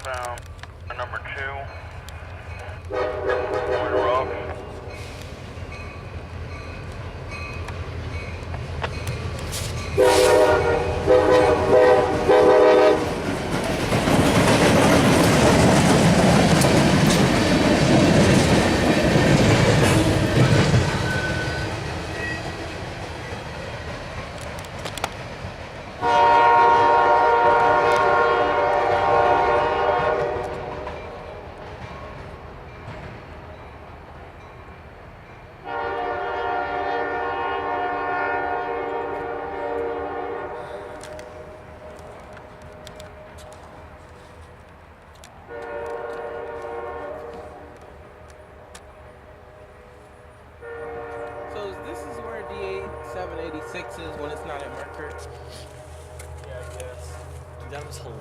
southbound, number 2. Going rocks. So this is where DA 786 is when it's not at Merker. Yeah, I guess. That was hilarious.